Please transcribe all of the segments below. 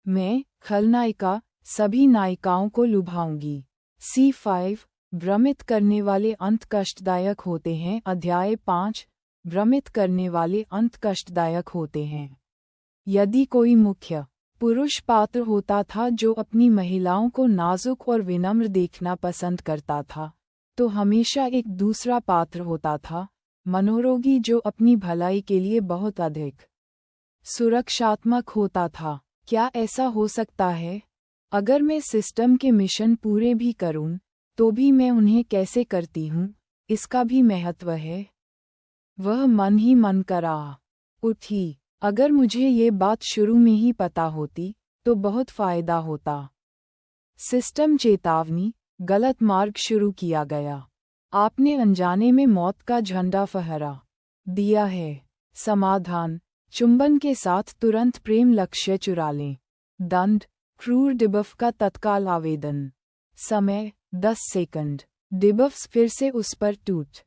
मैं, खलनायिका, सभी नायिकाओं को लुभाऊंगी। C5 भ्रमित करने वाले अंत कष्टदायक होते हैं। अध्याय 5 भ्रमित करने वाले अंत कष्टदायक होते हैं। यदि कोई मुख्य पुरुष पात्र होता था जो अपनी महिलाओं को नाजुक और विनम्र देखना पसंद करता था, तो हमेशा एक दूसरा पात्र होता था, मनोरोगी, जो अपनी भलाई के लिए बहुत अधिक सुरक्षात्मक होता था। क्या ऐसा हो सकता है? अगर मैं सिस्टम के मिशन पूरे भी करूं, तो भी मैं उन्हें कैसे करती हूं, इसका भी महत्व है। वह मन ही मन करा उठी। अगर मुझे ये बात शुरू में ही पता होती, तो बहुत फायदा होता। सिस्टम चेतावनी, गलत मार्ग शुरू किया गया। आपने अनजाने में मौत का झंडा फहरा दिया है। समाधान, चुंबन के साथ तुरंत प्रेम लक्ष्य चुरा लें। दंड, क्रूर डिबफ का तत्काल आवेदन। समय 10 सेकंड। डिबफ्स फिर से उस पर टूट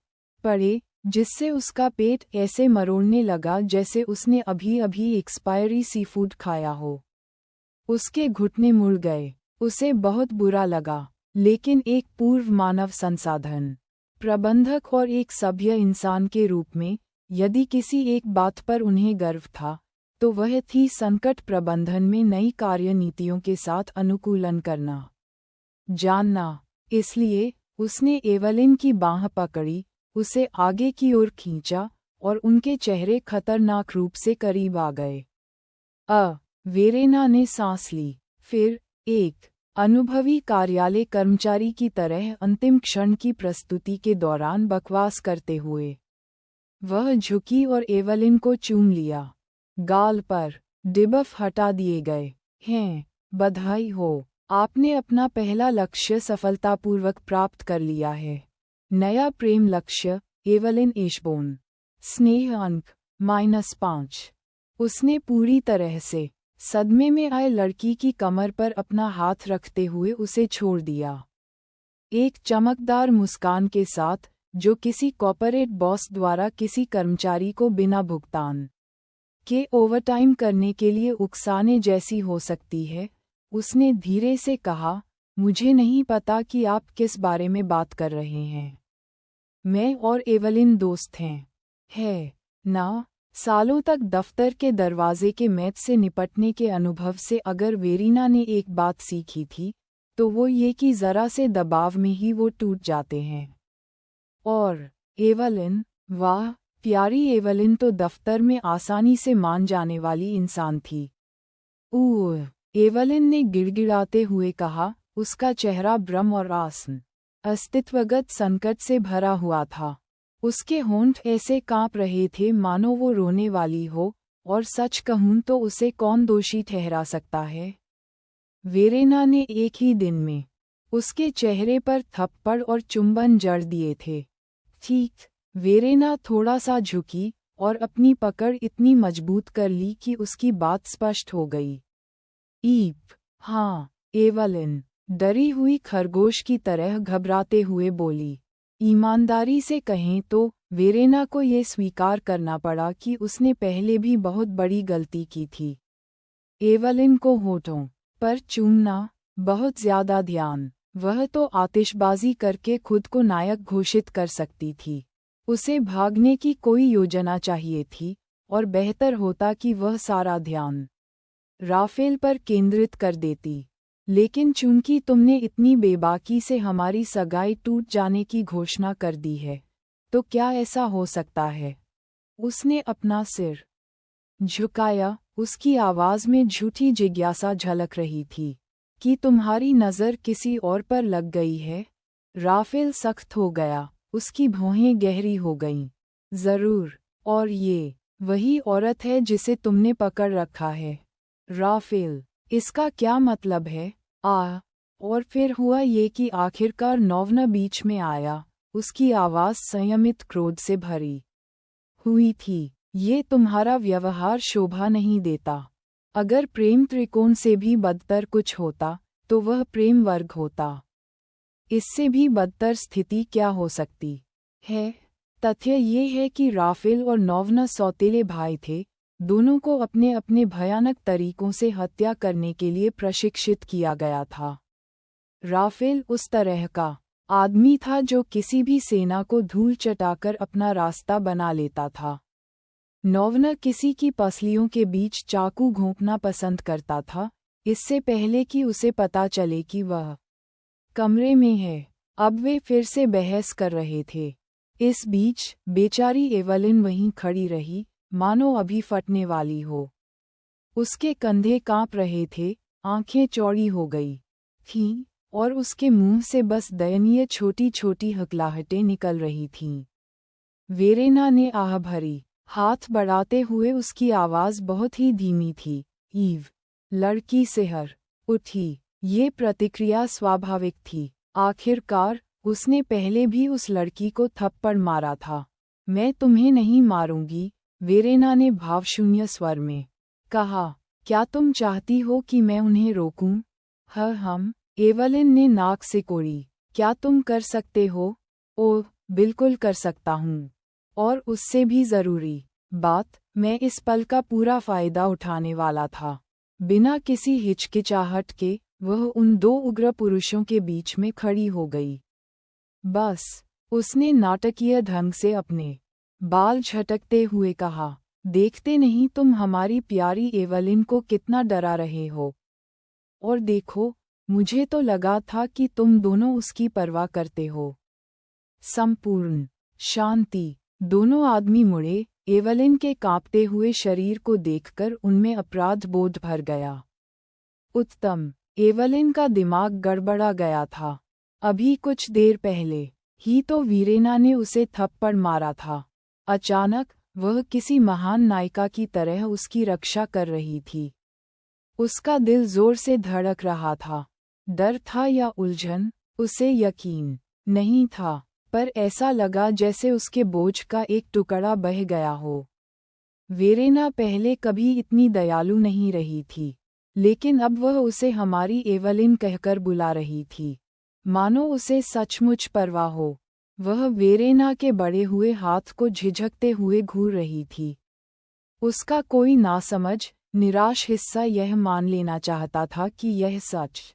पड़े, जिससे उसका पेट ऐसे मरोड़ने लगा जैसे उसने अभी अभी एक्सपायरी सीफूड खाया हो। उसके घुटने मुड़ गए। उसे बहुत बुरा लगा, लेकिन एक पूर्व मानव संसाधन प्रबंधक और एक सभ्य इंसान के रूप में, यदि किसी एक बात पर उन्हें गर्व था, तो वह थी संकट प्रबंधन में नई कार्यनीतियों के साथ अनुकूलन करना जानना। इसलिए उसने एवलिन की बाँह पकड़ी, उसे आगे की ओर खींचा, और उनके चेहरे खतरनाक रूप से करीब आ गए। वेरेना ने सांस ली। फिर एक अनुभवी कार्यालय कर्मचारी की तरह अंतिम क्षण की प्रस्तुति के दौरान बकवास करते हुए वह झुकी और एवलिन को चूम लिया। गाल पर डिबफ हटा दिए गए हैं। बधाई हो, आपने अपना पहला लक्ष्य सफलतापूर्वक प्राप्त कर लिया है। नया प्रेम लक्ष्य, एवलिन एशबोर्न। स्नेह अंक -5। उसने पूरी तरह से सदमे में आए लड़की की कमर पर अपना हाथ रखते हुए उसे छोड़ दिया, एक चमकदार मुस्कान के साथ, जो किसी कॉर्पोरेट बॉस द्वारा किसी कर्मचारी को बिना भुगतान के ओवरटाइम करने के लिए उकसाने जैसी हो सकती है। उसने धीरे से कहा, मुझे नहीं पता कि आप किस बारे में बात कर रहे हैं। मैं और एवलिन दोस्त हैं। है ना? सालों तक दफ्तर के दरवाजे के मैच से निपटने के अनुभव से अगर वेरीना ने एक बात सीखी थी, तो वो ये कि ज़रा से दबाव में ही वो टूट जाते हैं। और एवलिन, वाह, प्यारी एवलिन तो दफ्तर में आसानी से मान जाने वाली इंसान थी। एवलिन ने गिड़गिड़ाते हुए कहा, उसका चेहरा भ्रम और अस्तित्वगत संकट से भरा हुआ था। उसके होंठ ऐसे कांप रहे थे मानो वो रोने वाली हो, और सच कहूं तो उसे कौन दोषी ठहरा सकता है? वेरेना ने एक ही दिन में उसके चेहरे पर थप्पड़ और चुंबन जड़ दिए थे। ठीक, वेरेना थोड़ा सा झुकी और अपनी पकड़ इतनी मजबूत कर ली कि उसकी बात स्पष्ट हो गई। हाँ, एवलिन डरी हुई खरगोश की तरह घबराते हुए बोली। ईमानदारी से कहें तो वेरेना को ये स्वीकार करना पड़ा कि उसने पहले भी बहुत बड़ी गलती की थी। एवलिन को होठों पर चूमना, बहुत ज्यादा ध्यान। वह तो आतिशबाजी करके खुद को नायक घोषित कर सकती थी। उसे भागने की कोई योजना चाहिए थी, और बेहतर होता कि वह सारा ध्यान राफेल पर केंद्रित कर देती। लेकिन चूंकि तुमने इतनी बेबाकी से हमारी सगाई टूट जाने की घोषणा कर दी है, तो क्या ऐसा हो सकता है? उसने अपना सिर झुकाया, उसकी आवाज में झूठी जिज्ञासा झलक रही थी। कि तुम्हारी नज़र किसी और पर लग गई है? राफेल सख्त हो गया, उसकी भौहें गहरी हो गईं। जरूर, और ये वही औरत है जिसे तुमने पकड़ रखा है। राफेल, इसका क्या मतलब है? और फिर हुआ ये कि आखिरकार नोवना बीच में आया। उसकी आवाज़ संयमित क्रोध से भरी हुई थी। ये तुम्हारा व्यवहार शोभा नहीं देता। अगर प्रेम त्रिकोण से भी बदतर कुछ होता, तो वह प्रेम वर्ग होता। इससे भी बदतर स्थिति क्या हो सकती है? तथ्य ये है कि राफेल और नोवना सौतेले भाई थे, दोनों को अपने अपने भयानक तरीकों से हत्या करने के लिए प्रशिक्षित किया गया था। राफेल उस तरह का आदमी था जो किसी भी सेना को धूल चटाकर अपना रास्ता बना लेता था। नोवेल किसी की पसलियों के बीच चाकू घोंपना पसंद करता था, इससे पहले कि उसे पता चले कि वह कमरे में है। अब वे फिर से बहस कर रहे थे। इस बीच बेचारी एवलिन वहीं खड़ी रही, मानो अभी फटने वाली हो। उसके कंधे कांप रहे थे, आंखें चौड़ी हो गई थीं, और उसके मुंह से बस दयनीय छोटी छोटी हकलाहटें निकल रही थीं। वेरेना ने आह भरी, हाथ बढ़ाते हुए उसकी आवाज़ बहुत ही धीमी थी। ईव, लड़की सिहर उठी। ये प्रतिक्रिया स्वाभाविक थी। आखिरकार उसने पहले भी उस लड़की को थप्पड़ मारा था। मैं तुम्हें नहीं मारूंगी, वेरेना ने भावशून्य स्वर में कहा। क्या तुम चाहती हो कि मैं उन्हें रोकूं? हम एवलिन ने नाक सिकोड़ी। क्या तुम कर सकते हो? ओह, बिल्कुल कर सकता हूँ। और उससे भी ज़रूरी बात, मैं इस पल का पूरा फ़ायदा उठाने वाला था। बिना किसी हिचकिचाहट के वह उन दो उग्र पुरुषों के बीच में खड़ी हो गई। बस, उसने नाटकीय ढंग से अपने बाल झटकते हुए कहा, देखते नहीं तुम हमारी प्यारी एवलिन को कितना डरा रहे हो? और देखो, मुझे तो लगा था कि तुम दोनों उसकी परवाह करते हो। संपूर्ण शांति। दोनों आदमी मुड़े। एवलिन के कांपते हुए शरीर को देखकर उनमें अपराध बोध भर गया। उत्तम। एवलिन का दिमाग गड़बड़ा गया था। अभी कुछ देर पहले ही तो वीरेना ने उसे थप्पड़ मारा था। अचानक वह किसी महान नायिका की तरह उसकी रक्षा कर रही थी। उसका दिल जोर से धड़क रहा था। डर था या उलझन, उसे यकीन नहीं था, पर ऐसा लगा जैसे उसके बोझ का एक टुकड़ा बह गया हो। वेरेना पहले कभी इतनी दयालु नहीं रही थी, लेकिन अब वह उसे हमारी एवलिन कहकर बुला रही थी, मानो उसे सचमुच परवाह हो। वह वेरेना के बढ़े हुए हाथ को झिझकते हुए घूर रही थी। उसका कोई नासमझ, निराश हिस्सा यह मान लेना चाहता था कि यह सच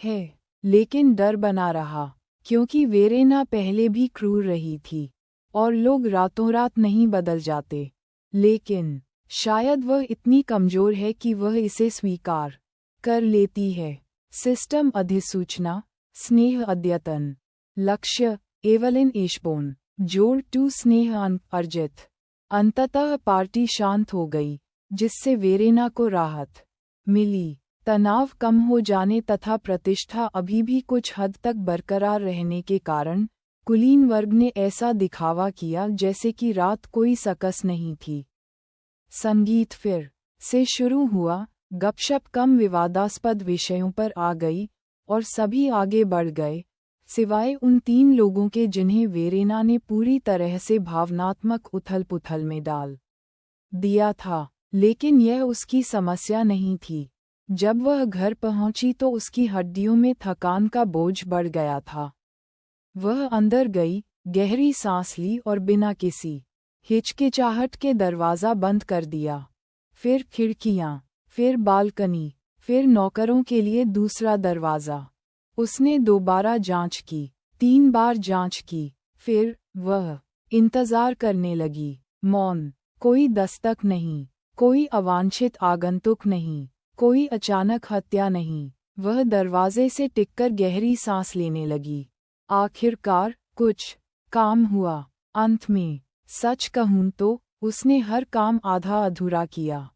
है, लेकिन डर बना रहा, क्योंकि वेरेना पहले भी क्रूर रही थी, और लोग रातों रात नहीं बदल जाते। लेकिन शायद वह इतनी कमज़ोर है कि वह इसे स्वीकार कर लेती है। सिस्टम अधिसूचना, स्नेह अद्यतन। लक्ष्य, एवलिन एशबोर्न। जोड़ 2 स्नेह अंक अर्जित। अंततः पार्टी शांत हो गई, जिससे वेरेना को राहत मिली। तनाव कम हो जाने तथा प्रतिष्ठा अभी भी कुछ हद तक बरकरार रहने के कारण कुलीन वर्ग ने ऐसा दिखावा किया जैसे कि रात कोई सकस नहीं थी। संगीत फिर से शुरू हुआ। गपशप कम विवादास्पद विषयों पर आ गई और सभी आगे बढ़ गए, सिवाय उन 3 लोगों के जिन्हें वेरेना ने पूरी तरह से भावनात्मक उथल-पुथल में डाल दिया था। लेकिन यह उसकी समस्या नहीं थी। जब वह घर पहुंची तो उसकी हड्डियों में थकान का बोझ बढ़ गया था। वह अंदर गई, गहरी सांस ली और बिना किसी हिचकिचाहट के दरवाज़ा बंद कर दिया। फिर खिड़कियाँ, फिर बालकनी, फिर नौकरों के लिए दूसरा दरवाज़ा। उसने दोबारा जांच की, 3 बार जांच की, फिर वह इंतज़ार करने लगी। मौन, कोई दस्तक नहीं, कोई अवांछित आगंतुक नहीं, कोई अचानक हत्या नहीं। वह दरवाजे से टिककर गहरी सांस लेने लगी। आखिरकार कुछ काम हुआ। अंत में, सच कहूं तो, उसने हर काम आधा अधूरा किया।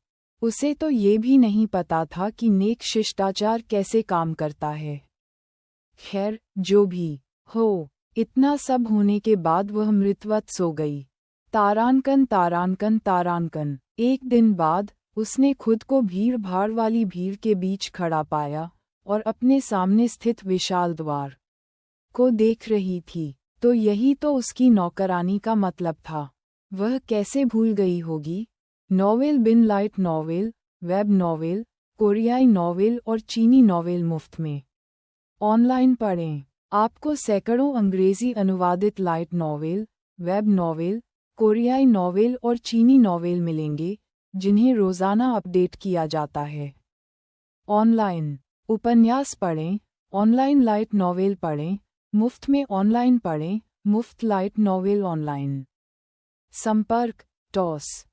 उसे तो ये भी नहीं पता था कि नेक शिष्टाचार कैसे काम करता है। खैर, जो भी हो, इतना सब होने के बाद वह मृतवत सो गई। तारांकन तारांकन तारांकन। एक दिन बाद उसने खुद को भीड़-भाड़ वाली भीड़ के बीच खड़ा पाया और अपने सामने स्थित विशाल द्वार को देख रही थी। तो यही तो उसकी नौकरानी का मतलब था। वह कैसे भूल गई होगी? नॉवेल बिन लाइट नॉवेल, वेब नॉवेल, कोरियाई नॉवेल और चीनी नॉवेल मुफ्त में ऑनलाइन पढ़ें। आपको सैकड़ों अंग्रेजी अनुवादित लाइट नॉवेल, वेब नॉवेल, कोरियाई नॉवेल और चीनी नॉवेल मिलेंगे, जिन्हें रोज़ाना अपडेट किया जाता है। ऑनलाइन उपन्यास पढ़ें, ऑनलाइन लाइट नॉवेल पढ़ें, मुफ्त में ऑनलाइन पढ़ें, मुफ्त लाइट नॉवेल ऑनलाइन। संपर्क टॉस।